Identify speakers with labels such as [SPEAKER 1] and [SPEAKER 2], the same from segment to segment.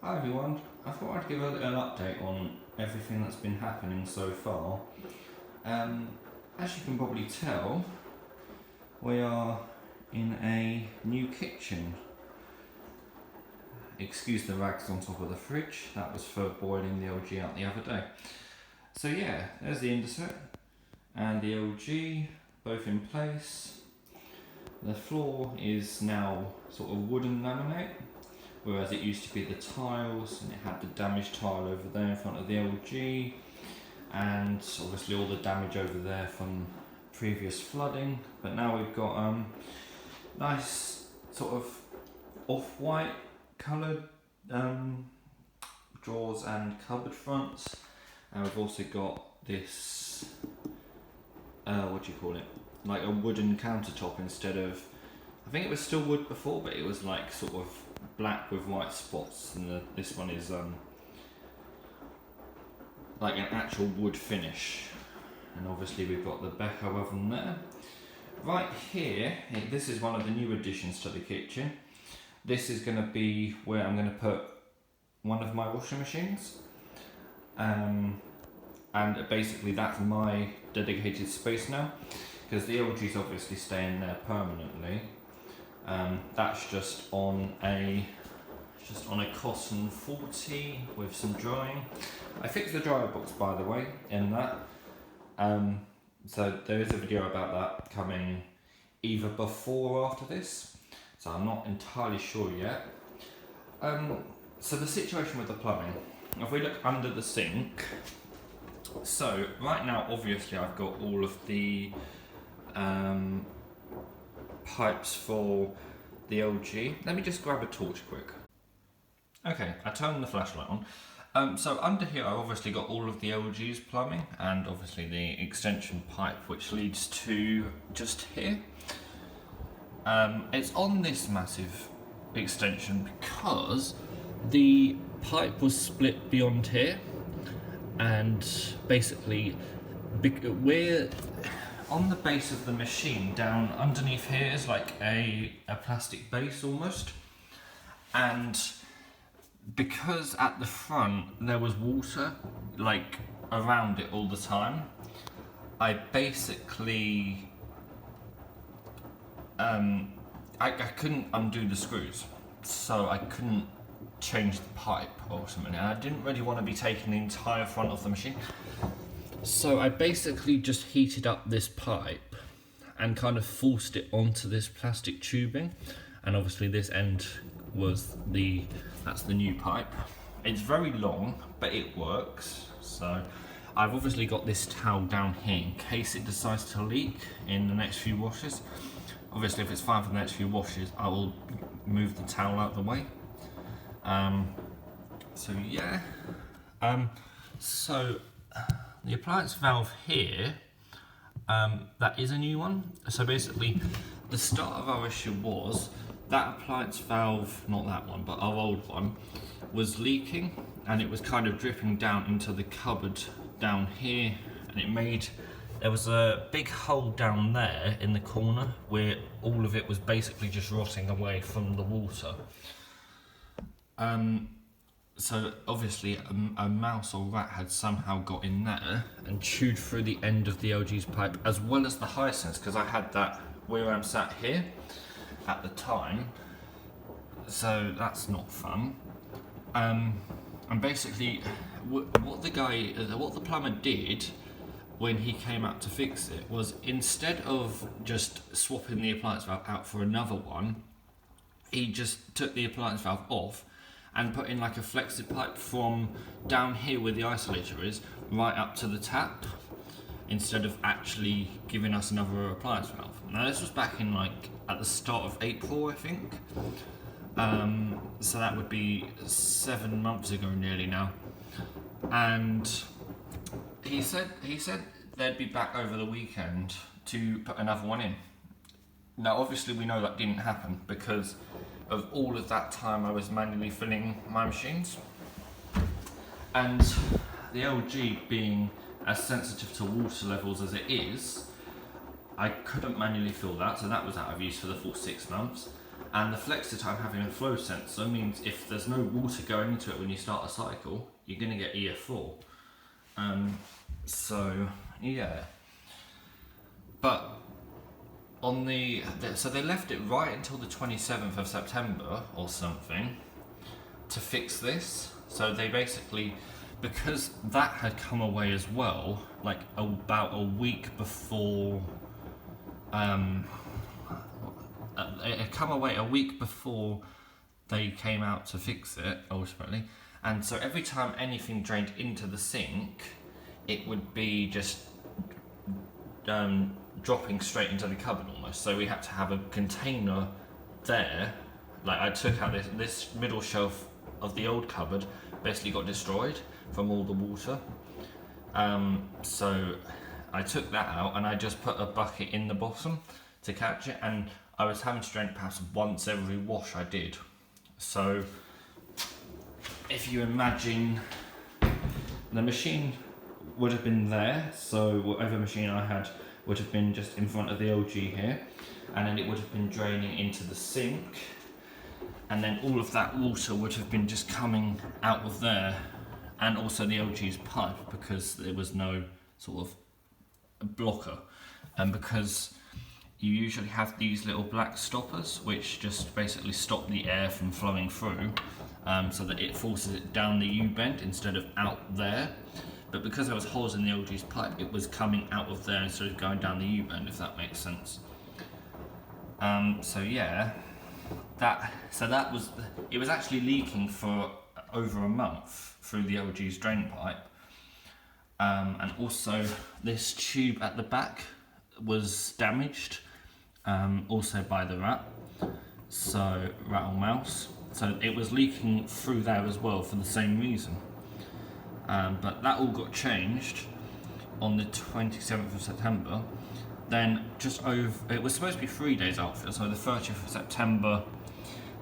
[SPEAKER 1] Hi everyone, I thought I'd give a little update on everything that's been happening so far. As you can probably tell, we are in a new kitchen. Excuse the rags on top of the fridge, that was for boiling the LG out the other day. So yeah, there's the insert and the LG, both in place. The floor is now sort of wooden laminate, whereas it used to be the tiles, and it had the damaged tile over there in front of the LG, and obviously all the damage over there from previous flooding. But now we've got nice sort of off-white coloured drawers and cupboard fronts, and we've also got this what do you call it, like a wooden countertop instead of, I think it was still wood before, but it was like sort of black with white spots, and this one is like an actual wood finish. And obviously we've got the Beko oven there. Right here, this is one of the new additions to the kitchen. This is going to be where I'm going to put one of my washing machines, and basically that's my dedicated space now, because the LG's obviously staying there permanently. That's just on a Cotton 40 with some drying. I fixed the dryer box, by the way, in that. So there is a video about that coming either before or after this, so I'm not entirely sure yet. So the situation with the plumbing, if we look under the sink, so right now obviously I've got all of the pipes for the LG. Let me just grab a torch quick. Okay, I turned the flashlight on. So under here I've obviously got all of the LG's plumbing, and obviously the extension pipe which leads to just here. It's on this massive extension because the pipe was split beyond here, and basically we're on the base of the machine. Down underneath here is like a plastic base almost, and because at the front there was water like around it all the time, I basically I couldn't undo the screws, so I couldn't change the pipe ultimately, and I didn't really want to be taking the entire front of the machine. So I basically just heated up this pipe and kind of forced it onto this plastic tubing, and obviously this end was that's the new pipe. It's very long, but it works. So I've obviously got this towel down here in case it decides to leak in the next few washes. Obviously if it's fine for the next few washes, I will move the towel out of the way. So yeah, so the appliance valve here, that is a new one. So basically the start of our issue was that appliance valve, not that one, but our old one, was leaking, and it was kind of dripping down into the cupboard down here, and there was a big hole down there in the corner where all of it was basically just rotting away from the water. So obviously a mouse or rat had somehow got in there and chewed through the end of the LG's pipe, as well as the hyacinths, because I had that where I'm sat here at the time, so that's not fun. And basically what the plumber did when he came out to fix it was, instead of just swapping the appliance valve out for another one, he just took the appliance valve off and put in like a flexi pipe from down here where the isolator is right up to the tap, instead of actually giving us another appliance valve. Now this was back in like at the start of April, I think. So that would be 7 months ago nearly now. And he said they'd be back over the weekend to put another one in. Now obviously we know that didn't happen because of all of that time I was manually filling my machines. And the LG being as sensitive to water levels as it is, I couldn't manually fill that, so that was out of use for the full 6 months. And the Flexitime having a flow sensor means if there's no water going into it when you start a cycle, you're going to get EF4. So yeah, but on so they left it right until the 27th of September or something to fix this. So they basically, because that had come away as well, like about a week before, it had come away a week before they came out to fix it ultimately, and so every time anything drained into the sink, it would be just dropping straight into the cupboard almost. So we had to have a container there. Like I took out this middle shelf of the old cupboard, basically got destroyed from all the water. So I took that out and I just put a bucket in the bottom to catch it, and I was having to drain it perhaps once every wash I did. So if you imagine, the machine would have been there, so whatever machine I had would have been just in front of the LG here, and then it would have been draining into the sink, and then all of that water would have been just coming out of there, and also the LG's pipe, because there was no sort of blocker, and because you usually have these little black stoppers which just basically stop the air from flowing through, so that it forces it down the U-bend instead of out there. But because there was holes in the LG's pipe, it was coming out of there instead of going down the U-bend, if that makes sense. So yeah, it was actually leaking for over a month through the LG's drain pipe, and also this tube at the back was damaged, also by the rat or mouse. So it was leaking through there as well for the same reason. But that all got changed on the 27th of September. Then it was supposed to be 3 days after, so the 30th of September,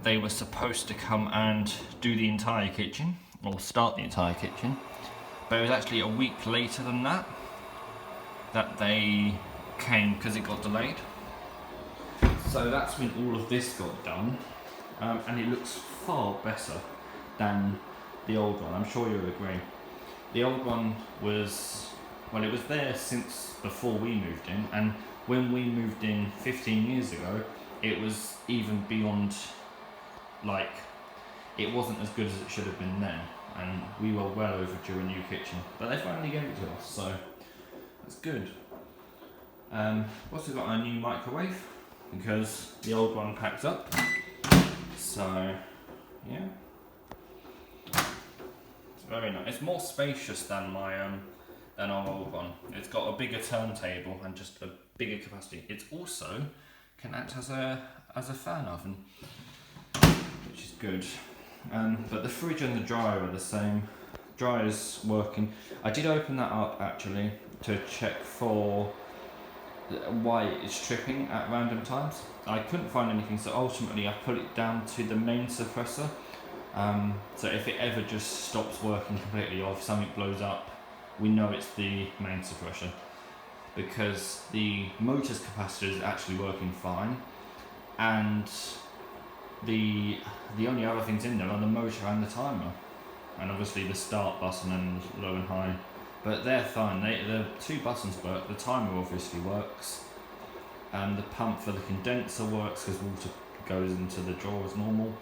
[SPEAKER 1] they were supposed to come and do the entire kitchen, or start the entire kitchen. But it was actually a week later than that they came, because it got delayed. So that's when all of this got done, and it looks far better than the old one, I'm sure you'll agree. The old one was, well, it was there since before we moved in, and when we moved in 15 years ago, it was even beyond, like, it wasn't as good as it should have been then, and we were well overdue a new kitchen, but they finally gave it to us, so that's good. Also got a new microwave, because the old one packed up, so yeah. It's very nice. It's more spacious than than our old one. It's got a bigger turntable and just a bigger capacity. It also can act as a fan oven, which is good. But the fridge and the dryer are the same. Dryer's working. I did open that up actually to check for why it's tripping at random times. I couldn't find anything, so ultimately I put it down to the main suppressor. So if it ever just stops working completely, or if something blows up, we know it's the main suppressor, because the motor's capacitor is actually working fine, and the only other things in there are the motor and the timer, and obviously the start button and low and high, but they're fine. The two buttons work, the timer obviously works, and the pump for the condenser works because water goes into the drawer as normal.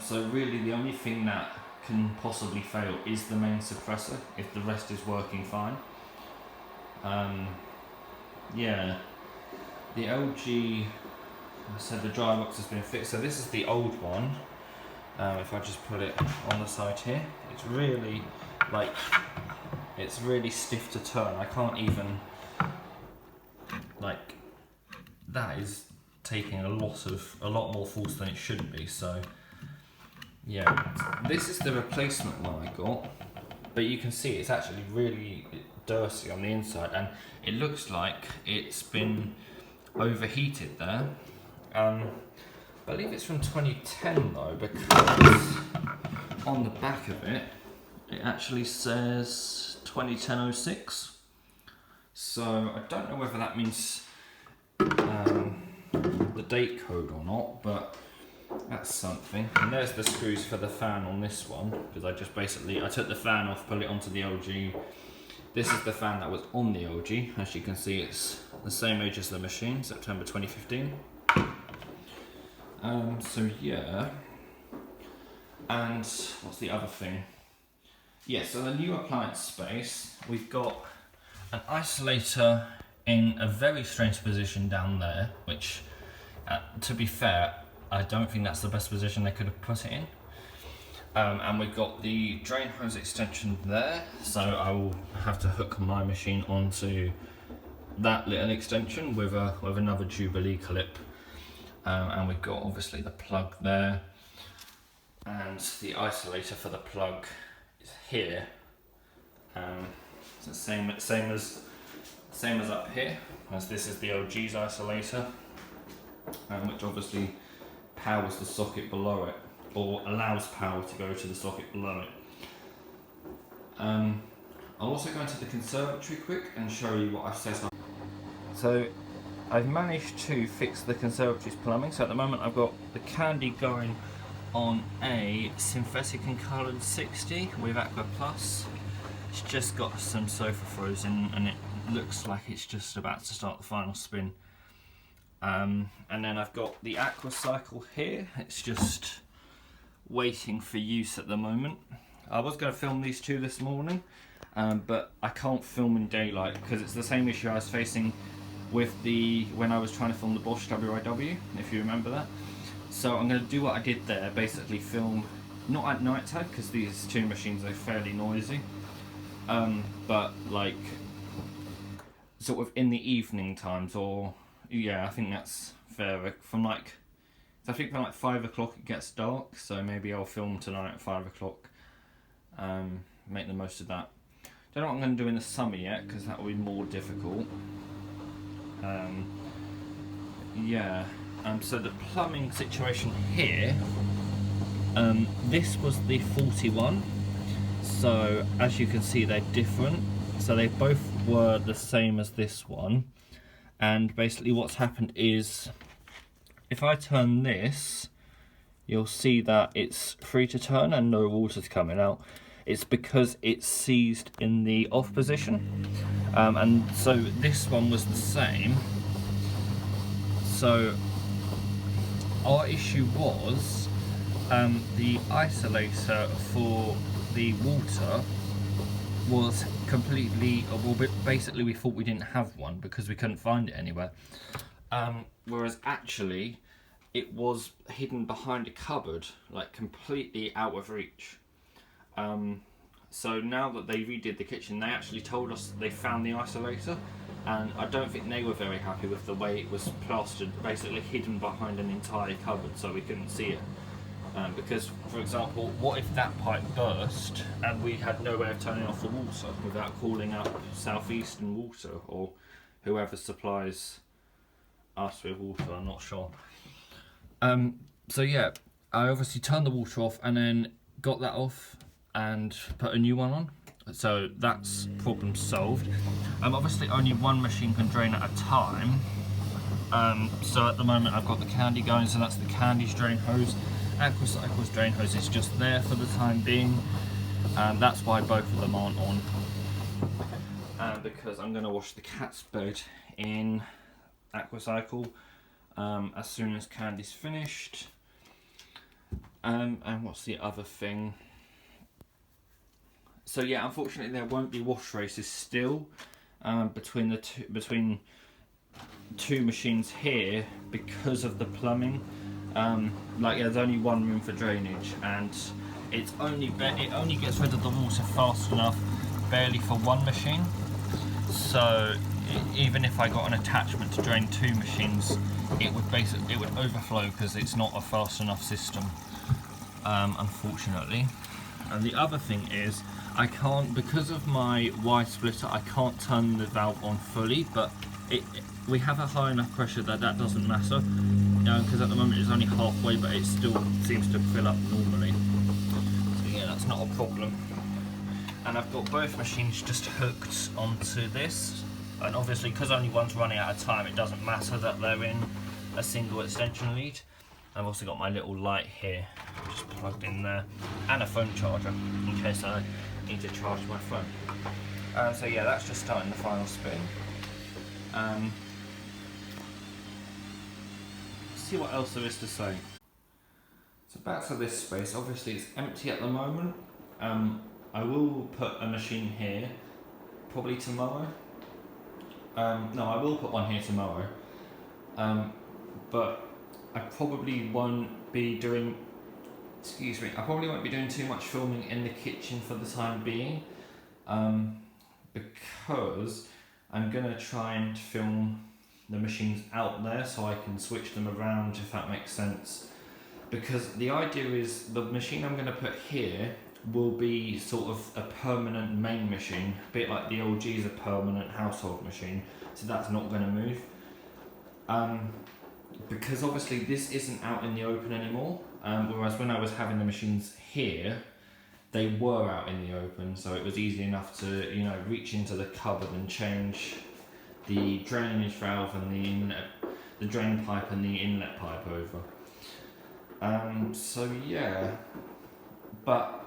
[SPEAKER 1] So really the only thing that can possibly fail is the main suppressor, if the rest is working fine. Yeah, the LG, I said the dry box has been fixed, so this is the old one. If I just put it on the side here, it's really, like, it's really stiff to turn. I can't even, like, that is taking a lot more force than it should be, so yeah. This is the replacement one I got, but you can see it's actually really dirty on the inside, and it looks like it's been overheated there. I believe it's from 2010 though, because on the back of it, it actually says 2010-06. So I don't know whether that means the date code or not, but that's something. And there's the screws for the fan on this one, because I took the fan off, put it onto the LG. This is the fan that was on the LG. As you can see, it's the same age as the machine, September 2015. So yeah. And what's the other thing? Yeah, so the new appliance space, we've got an isolator in a very strange position down there, which, to be fair, I don't think that's the best position they could have put it in. And we've got the drain hose extension there, so I will have to hook my machine onto that little extension with another Jubilee clip. And we've got obviously the plug there, and the isolator for the plug is here. It's the same as up here, as this is the LG's isolator, which obviously powers the socket below it, or allows power to go to the socket below it. I'll also go into the conservatory quick and show you what I've set up. So I've managed to fix the conservatory's plumbing. So at the moment I've got the candy going on a synthetic and coloured 60 with Aqua Plus. It's just got some sofa frozen and it looks like it's just about to start the final spin. And then I've got the Aqua Cycle here. It's just waiting for use at the moment. I was going to film these two this morning, but I can't film in daylight because it's the same issue I was facing with when I was trying to film the Bosch WIW, if you remember that. So I'm going to do what I did there, basically film not at night time because these two machines are fairly noisy, but like sort of in the evening times, or yeah, I think that's fair. I think from like 5 o'clock it gets dark, so maybe I'll film tonight at 5 o'clock. Make the most of that. Don't know what I'm going to do in the summer yet, because that will be more difficult. Yeah. So the plumbing situation here. This was the 41. So as you can see, they're different. So they both were the same as this one. And basically what's happened is, if I turn this, you'll see that it's free to turn and no water's coming out. It's because it's seized in the off position. And so this one was the same. So our issue was the isolator for the water was completely, well, basically we thought we didn't have one because we couldn't find it anywhere. Whereas actually it was hidden behind a cupboard, like completely out of reach. So now that they redid the kitchen, they actually told us they found the isolator, and I don't think they were very happy with the way it was plastered, basically hidden behind an entire cupboard so we couldn't see it. Because, for example, what if that pipe burst and we had no way of turning off the water without calling up Southeastern Water or whoever supplies us with water? I'm not sure. So yeah, I obviously turned the water off and then got that off and put a new one on. So that's problem solved. Obviously only one machine can drain at a time. So at the moment I've got the candy going, so that's the candy's drain hose. Aqua Cycle's drain hose is just there for the time being. That's why both of them aren't on. Because I'm going to wash the cat's bed in Aqua Cycle as soon as candy's finished. And what's the other thing? So yeah, unfortunately there won't be wash races still between two machines here because of the plumbing. Like there's only one room for drainage, and it only gets rid of the water fast enough, barely for one machine. So even if I got an attachment to drain two machines, it would overflow because it's not a fast enough system, unfortunately. And the other thing is, I can't, because of my Y splitter, I can't turn the valve on fully, but we have a high enough pressure that doesn't matter, because at the moment it's only halfway, but it still seems to fill up normally. So yeah, that's not a problem. And I've got both machines just hooked onto this, and obviously because only one's running at a time, it doesn't matter that they're in a single extension lead. I've also got my little light here, just plugged in there, and a phone charger in case I need to charge my phone. So yeah, that's just starting the final spin. See what else there is to say. So back to this space, obviously it's empty at the moment. I will put a machine here, probably tomorrow. No, I will put one here tomorrow. But I probably won't be doing, I probably won't be doing too much filming in the kitchen for the time being. Because I'm gonna try and film the machines out there so I can switch them around, if that makes sense. Because the idea is the machine I'm going to put here will be sort of a permanent main machine, a bit like the LG is a permanent household machine, so that's not going to move. Because obviously this isn't out in the open anymore, whereas when I was having the machines here, they were out in the open, so it was easy enough to, you know, reach into the cupboard and change the drainage valve and the drain pipe and the inlet pipe over. So yeah, but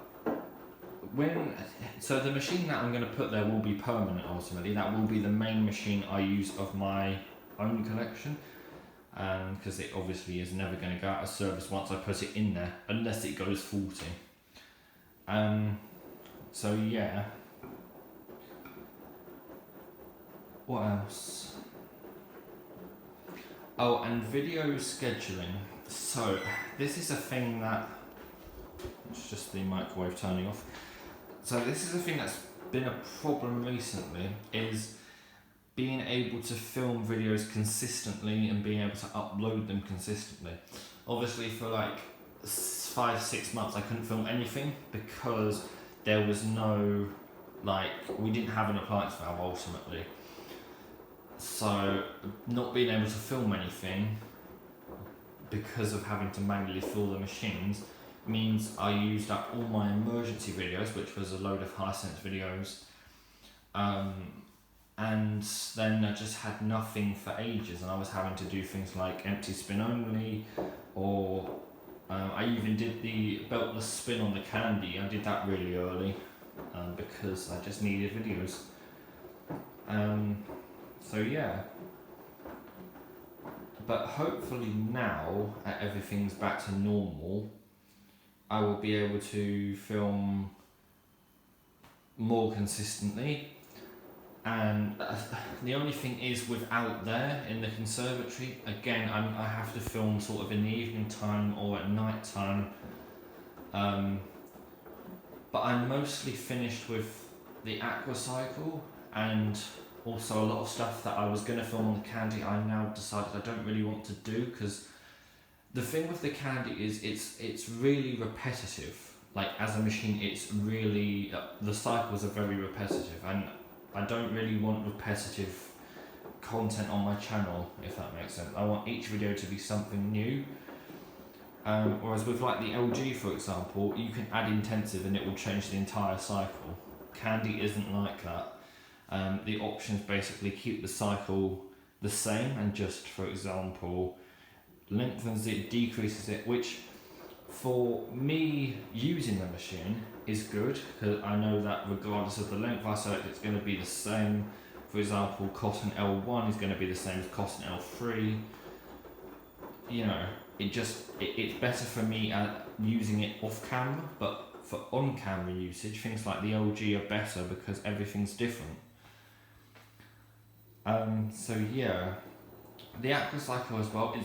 [SPEAKER 1] so the machine that I'm going to put there will be permanent ultimately. That will be the main machine I use of my own collection, because it obviously is never going to go out of service once I put it in there, unless it goes faulty. So yeah. What else? Oh, and video scheduling. So, this is a thing that, it's just the microwave turning off. So this is a thing that's been a problem recently, is being able to film videos consistently and being able to upload them consistently. Obviously for like 5-6 months I couldn't film anything because there was no, we didn't have an appliance valve ultimately. So not being able to film anything because of having to manually fill the machines means I used up all my emergency videos, which was a load of Hisense videos, and then I just had nothing for ages, and I was having to do things like empty spin only, or I even did the beltless spin on the candy. I did that really early because I just needed videos. So yeah, but hopefully now everything's back to normal, I will be able to film more consistently. And the only thing is, without there in the conservatory, again I have to film sort of in the evening time or at night time, but I'm mostly finished with the aqua cycle, and also a lot of stuff that I was going to film on the candy I now decided I don't really want to do, because the thing with the candy is it's really repetitive. Like as a machine, it's really, the cycles are very repetitive, and I don't really want repetitive content on my channel, if that makes sense. I want each video to be something new. Whereas with like the LG, for example, you can add intensive and it will change the entire cycle. Candy isn't like that. The options basically keep the cycle the same and just, for example, lengthens it, decreases it, which for me using the machine is good, because I know that regardless of the length I select, it's going to be the same. For example, cotton L1 is going to be the same as cotton L3. You know, it's better for me at using it off camera, but for on camera usage, things like the LG are better because everything's different. So yeah, the aqua cycle as well,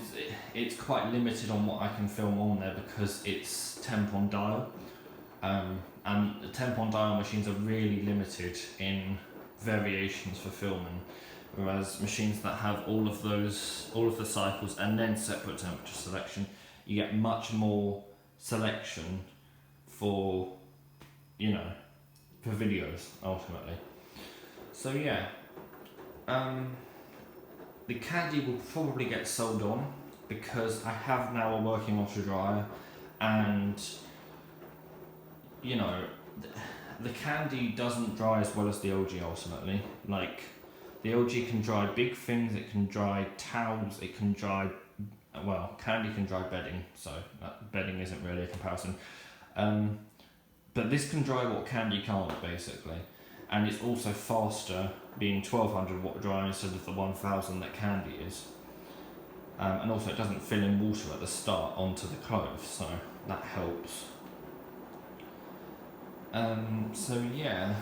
[SPEAKER 1] it's quite limited on what I can film on there because it's temp on dial, and the temp on dial machines are really limited in variations for filming, whereas machines that have all of the cycles and then separate temperature selection, you get much more selection for, you know, for videos ultimately. So yeah. The candy will probably get sold on because I have now a working washer dryer, and you know, the candy doesn't dry as well as the LG ultimately. Like the LG can dry big things, it can dry towels, it can dry well, candy can dry bedding, so bedding isn't really a comparison. But this can dry what candy can't, basically. And it's also faster, being 1200 watt dry instead of the 1000 that candy is. And also it doesn't fill in water at the start onto the clothes, so that helps. So yeah,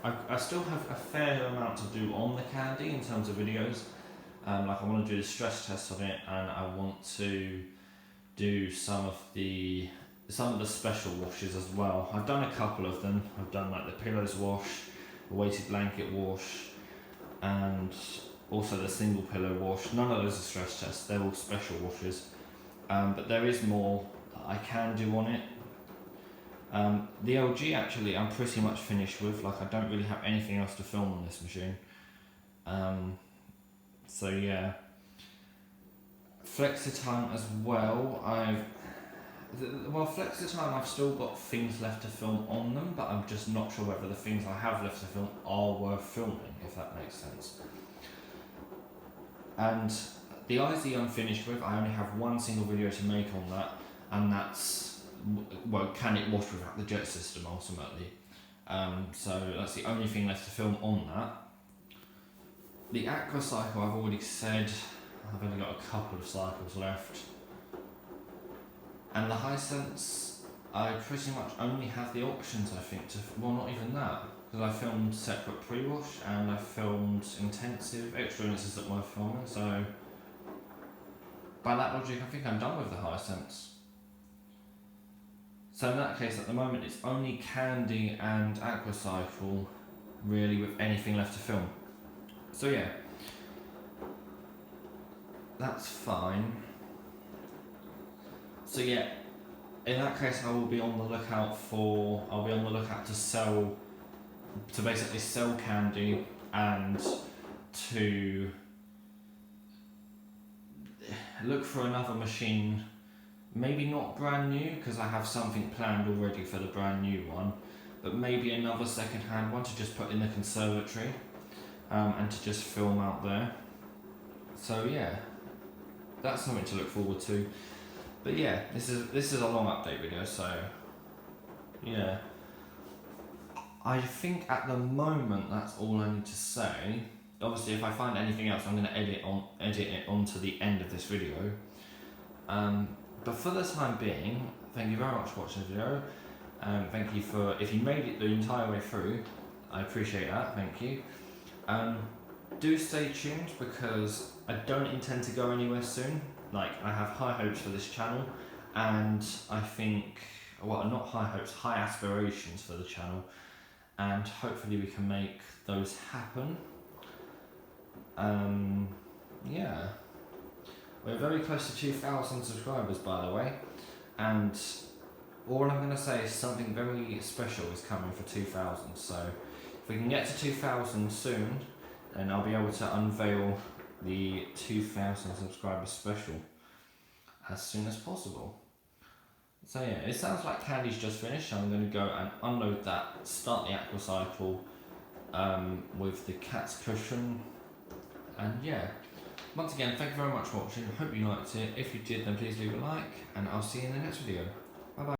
[SPEAKER 1] I still have a fair amount to do on the candy in terms of videos. Like I want to do the stress test on it, and I want to do some of the special washes as well. I've done a couple of them. I've done like the pillows wash, the weighted blanket wash, and also the single pillow wash. None of those are stress tests, they're all special washes. But there is more that I can do on it. The LG actually I'm pretty much finished with, like I don't really have anything else to film on this machine. So yeah. Flexitime as well, Flexitime I've still got things left to film on them, but I'm just not sure whether the things I have left to film are worth filming, if that makes sense. And the IZ I'm finished with, I only have one single video to make on that, and that's, well, can it wash without the jet system ultimately. So that's the only thing left to film on that. The Aqua Cycle I've already said, I've only got a couple of cycles left. And the Hisense, I pretty much only have the options, I think, well, not even that, because I filmed separate pre-wash and I filmed intensive extra units that were filming, so by that logic I think I'm done with the Hisense. So in that case, at the moment it's only Candy and Aqua Cycle really with anything left to film. So yeah, that's fine. So yeah, in that case I will be on the lookout to basically sell candy and to look for another machine, maybe not brand new because I have something planned already for the brand new one, but maybe another second hand one to just put in the conservatory and to just film out there. So yeah, that's something to look forward to. But yeah, this is a long update video, so yeah. I think at the moment that's all I need to say. Obviously if I find anything else I'm going to edit it onto the end of this video. But for the time being, thank you very much for watching the video. Thank you for, if you made it the entire way through, I appreciate that, thank you. Do stay tuned because I don't intend to go anywhere soon. Like, I have high hopes for this channel, and I think, well, not high hopes, high aspirations for the channel, and hopefully we can make those happen. Yeah, we're very close to 2,000 subscribers, by the way, and all I'm going to say is something very special is coming for 2,000, so if we can get to 2,000 soon, then I'll be able to unveil the 2,000 subscriber special as soon as possible. So yeah, it sounds like candy's just finished. I'm going to go and unload that, start the Aqua Cycle with the cat's cushion, and yeah. Once again, thank you very much for watching. I hope you liked it. If you did, then please leave a like, and I'll see you in the next video.